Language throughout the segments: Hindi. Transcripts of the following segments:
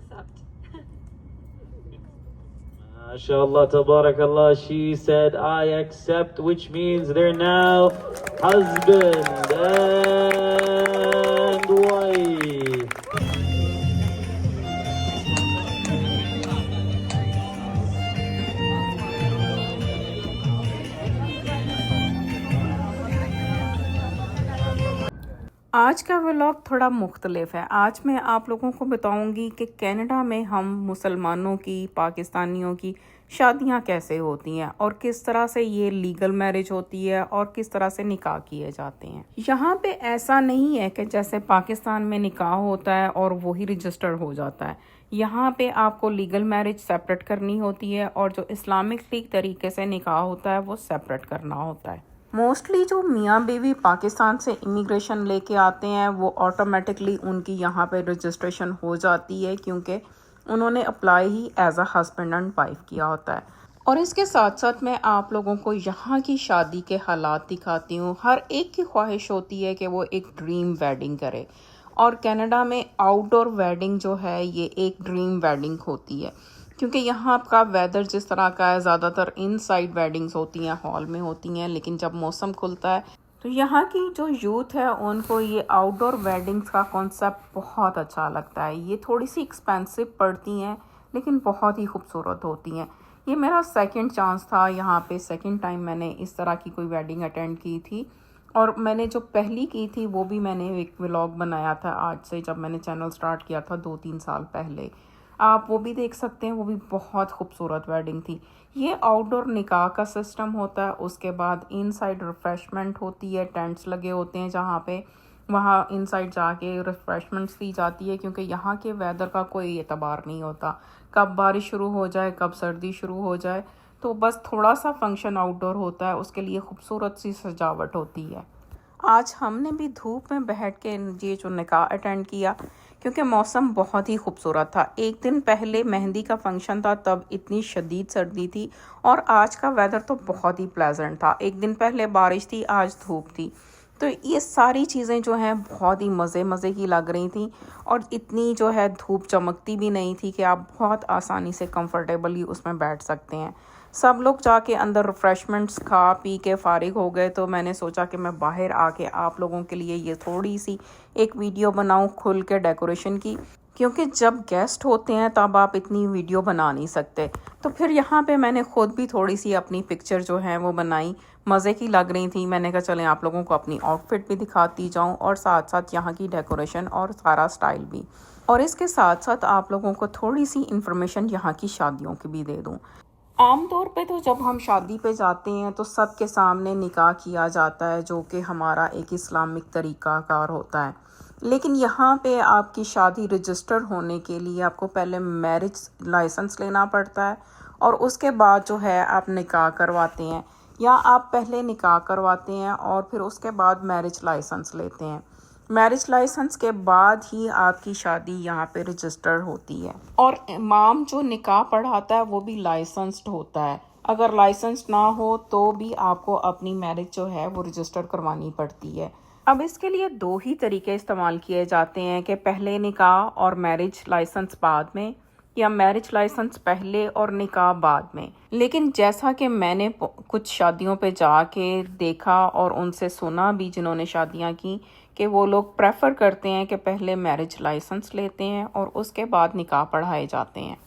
accept. MashaAllah, tabarakallah, she said, I accept, which means they're now husband and wife. आज का व्लॉग थोड़ा मुख्तलिफ है। आज मैं आप लोगों को बताऊंगी कि कनाडा में हम मुसलमानों की, पाकिस्तानियों की शादियां कैसे होती हैं और किस तरह से ये लीगल मैरिज होती है और किस तरह से निकाह किए जाते हैं। यहाँ पे ऐसा नहीं है कि जैसे पाकिस्तान में निकाह होता है और वही रजिस्टर हो जाता है। यहाँ पे आपको लीगल मैरिज सेपरेट करनी होती है और जो इस्लामिक तरीके से निकाह होता है वो सेपरेट करना होता है। मोस्टली जो मियाँ बीवी पाकिस्तान से इमिग्रेशन लेके आते हैं वो ऑटोमेटिकली उनकी यहाँ पे रजिस्ट्रेशन हो जाती है, क्योंकि उन्होंने अप्लाई ही as a husband and wife किया होता है। और इसके साथ साथ मैं आप लोगों को यहाँ की शादी के हालात दिखाती हूँ। हर एक की ख्वाहिश होती है कि वो एक ड्रीम वेडिंग करे, और कनाडा में आउटडोर वेडिंग जो है ये एक ड्रीम वेडिंग होती है, क्योंकि यहाँ का वेदर जिस तरह का है, ज़्यादातर इनसाइड वेडिंग्स होती हैं, हॉल में होती हैं, लेकिन जब मौसम खुलता है तो यहाँ की जो यूथ है उनको ये आउटडोर वेडिंग्स का कॉन्सेप्ट बहुत अच्छा लगता है। ये थोड़ी सी एक्सपेंसिव पड़ती हैं लेकिन बहुत ही खूबसूरत होती हैं। ये मेरा सेकंड चांस था यहाँ पे, सेकंड टाइम मैंने इस तरह की कोई वेडिंग अटेंड की थी। और मैंने जो पहली की थी वो भी मैंने एक व्लॉग बनाया था आज से, जब मैंने चैनल स्टार्ट किया था 2-3 साल पहले। आप वो भी देख सकते हैं, वो भी बहुत खूबसूरत वेडिंग थी। ये आउटडोर निकाह का सिस्टम होता है। उसके बाद इनसाइड रिफ़्रेशमेंट होती है, टेंट्स लगे होते हैं जहाँ पे, वहाँ इनसाइड जाके रिफ़्रेशमेंट्स दी जाती है, क्योंकि यहाँ के वेदर का कोई एतबार नहीं होता, कब बारिश शुरू हो जाए कब सर्दी शुरू हो जाए। तो बस थोड़ा सा फंक्शन आउटडोर होता है, उसके लिए खूबसूरत सी सजावट होती है। आज हमने भी धूप में बैठ के ये जो निकाह अटेंड किया, क्योंकि मौसम बहुत ही खूबसूरत था। एक दिन पहले मेहंदी का फंक्शन था, तब इतनी शदीद सर्दी थी, और आज का वेदर तो बहुत ही प्लेजेंट था। एक दिन पहले बारिश थी, आज धूप थी। तो ये सारी चीज़ें जो हैं बहुत ही मज़े की लग रही थी, और इतनी जो है धूप चमकती भी नहीं थी कि आप बहुत आसानी से कंफर्टेबली उसमें बैठ सकते हैं। सब लोग जाके अंदर रिफ़्रेशमेंट्स खा पी के फ़ारिग हो गए, तो मैंने सोचा कि मैं बाहर आके आप लोगों के लिए ये थोड़ी सी एक वीडियो बनाऊं खुल के डेकोरेशन की, क्योंकि जब गेस्ट होते हैं तब आप इतनी वीडियो बना नहीं सकते। तो फिर यहाँ पे मैंने ख़ुद भी थोड़ी सी अपनी पिक्चर जो है वो बनाई, मज़े की लग रही थी। मैंने कहा चलें आप लोगों को अपनी आउटफिट भी दिखाती जाऊँ और साथ साथ यहाँ की डेकोरेशन और सारा स्टाइल भी, और इसके साथ साथ आप लोगों को थोड़ी सी इंफॉर्मेशन यहाँ की शादियों की भी दे दूँ। आम तौर पे तो जब हम शादी पे जाते हैं तो सबके सामने निकाह किया जाता है, जो कि हमारा एक इस्लामिक तरीक़ाकार होता है। लेकिन यहाँ पे आपकी शादी रजिस्टर होने के लिए आपको पहले मैरिज लाइसेंस लेना पड़ता है, और उसके बाद जो है आप निकाह करवाते हैं, या आप पहले निकाह करवाते हैं और फिर उसके बाद मैरिज लाइसेंस लेते हैं। मैरिज लाइसेंस के बाद ही आपकी शादी यहाँ पे रजिस्टर होती है, और इमाम जो निकाह पढ़ाता है वो भी लाइसेंस्ड होता है। अगर लाइसेंस ना हो तो भी आपको अपनी मैरिज जो है वो रजिस्टर करवानी पड़ती है। अब इसके लिए 2 ही तरीके इस्तेमाल किए जाते हैं कि पहले निकाह और मैरिज लाइसेंस बाद में, या मैरिज लाइसेंस पहले और निकाह बाद में। लेकिन जैसा कि मैंने कुछ शादियों पे जाके देखा और उनसे सुना भी जिन्होंने शादियां की, कि वो लोग प्रेफर करते हैं कि पहले मैरिज लाइसेंस लेते हैं और उसके बाद निकाह पढ़ाए जाते हैं।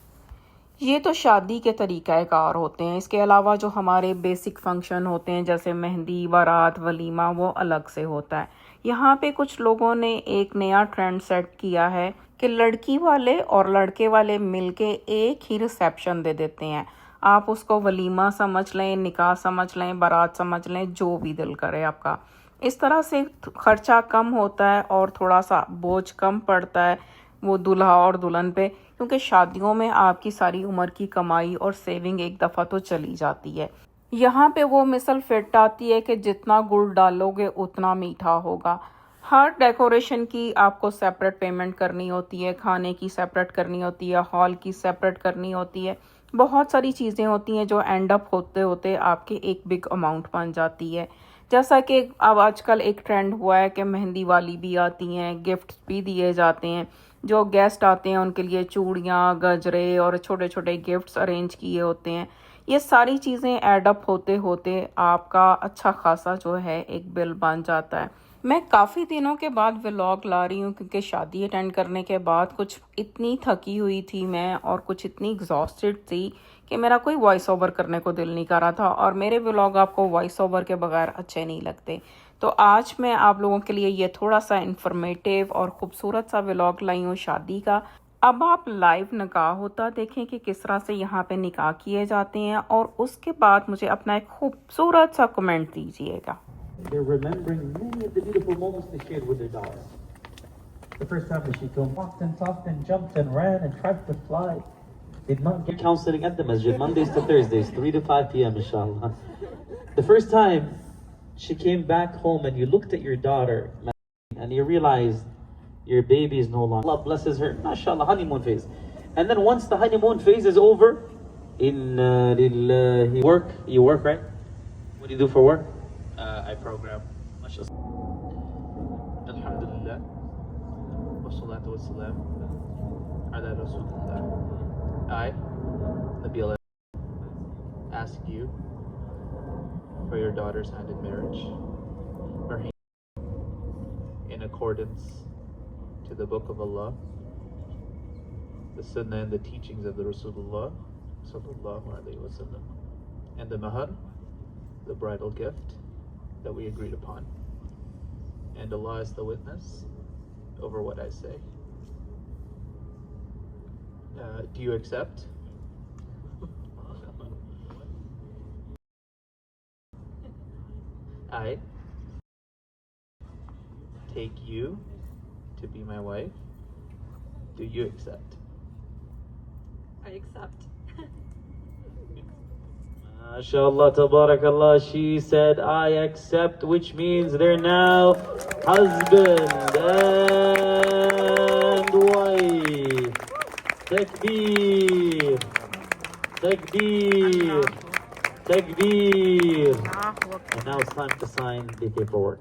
ये तो शादी के तरीक़ाकार होते हैं। इसके अलावा जो हमारे बेसिक फंक्शन होते हैं जैसे मेहंदी, बारात, वलीमा, वो अलग से होता है। यहाँ पे कुछ लोगों ने एक नया ट्रेंड सेट किया है कि लड़की वाले और लड़के वाले मिलके एक ही रिसेप्शन दे देते हैं। आप उसको वलीमा समझ लें, निकाह समझ लें, बारात समझ लें, जो भी दिल करे आपका। इस तरह से खर्चा कम होता है और थोड़ा सा बोझ कम पड़ता है वो दूल्हा और दुल्हन पे, क्योंकि शादियों में आपकी सारी उम्र की कमाई और सेविंग एक दफ़ा तो चली जाती है। यहाँ पे वो मिसल फिट आती है कि जितना गुड़ डालोगे उतना मीठा होगा। हर डेकोरेशन की आपको सेपरेट पेमेंट करनी होती है, खाने की सेपरेट करनी होती है, हॉल की सेपरेट करनी होती है। बहुत सारी चीज़ें होती हैं जो एंड अप होते होते आपके एक बिग अमाउंट बन जाती है। जैसा कि अब आजकल एक ट्रेंड हुआ है कि मेहंदी वाली भी आती हैं, गिफ्ट्स भी दिए जाते हैं। जो गेस्ट आते हैं उनके लिए चूड़ियाँ, गजरे और छोटे छोटे गिफ्ट्स अरेंज किए होते हैं। ये सारी चीज़ें ऐड अप होते होते आपका अच्छा खासा जो है एक बिल बन जाता है। मैं काफ़ी दिनों के बाद व्लॉग ला रही हूँ क्योंकि शादी अटेंड करने के बाद कुछ इतनी थकी हुई थी मैं और कुछ इतनी एग्जॉस्टेड थी कि मेरा कोई वॉइस ओवर करने को दिल नहीं कर रहा था, और मेरे व्लॉग आपको वॉइस ओवर के बगैर अच्छे नहीं लगते। तो आज मैं आप लोगों के लिए ये थोड़ा सा इंफॉर्मेटिव और ख़ूबसूरत सा व्लॉग लाई हूँ शादी का। अब आप लाइव निकाह होता देखें कि किस तरह से यहाँ पे निकाह किए जाते हैं, और उसके बाद मुझे अपना एक खूबसूरत सा कमेंट दीजिएगा। They're remembering many of the beautiful moments they shared with their daughter. The first time that she walked and talked and jumped and ran and tried to fly. Did not get counseling at the masjid Mondays to Thursdays, 3 to 5 p.m. inshallah. The first time she came back home and you looked at your daughter and you realized your baby is no longer. Allah blesses her, mashallah, honeymoon phase. And then once the honeymoon phase is over, inna lillahi. You work, right? What do you do for work? I program. Alhamdulillah. Wassalatu wassalam ala Rasulullah. I, Nabila, ask you for your daughter's hand in marriage, or in accordance to the Book of Allah, the Sunnah and the teachings of the Rasulullah sallallahu alaihi wasallam, and the mahar, the bridal gift that we agreed upon. And Allah is the witness over what I say. Do you accept? I take you to be my wife. Do you accept? I accept. MashaAllah, tabarakallah. She said, I accept, which means they're now husband and wife. Takbir. Takbir. Takbir. And now it's time to sign the paperwork.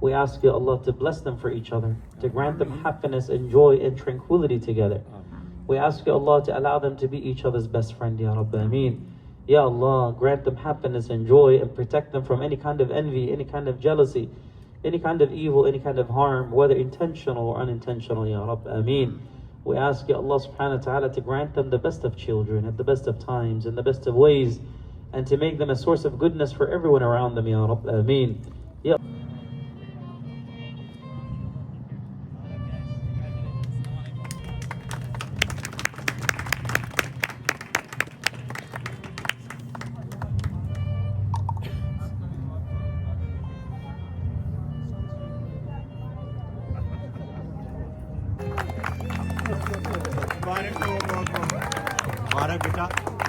We ask you, Allah, to bless them for each other, to grant them happiness and joy and tranquility together. We ask you, Allah, to allow them to be each other's best friend, Ya Rabbi, Ameen. Ya Allah, grant them happiness and joy and protect them from any kind of envy, any kind of jealousy, any kind of evil, any kind of harm, whether intentional or unintentional, Ya Rabbi, Ameen. We ask you, Allah subhanahu wa ta'ala, to grant them the best of children at the best of times and the best of ways, and to make them a source of goodness for everyone around them, Ya Rabbi, Ameen. Ya मुबारक बेटा।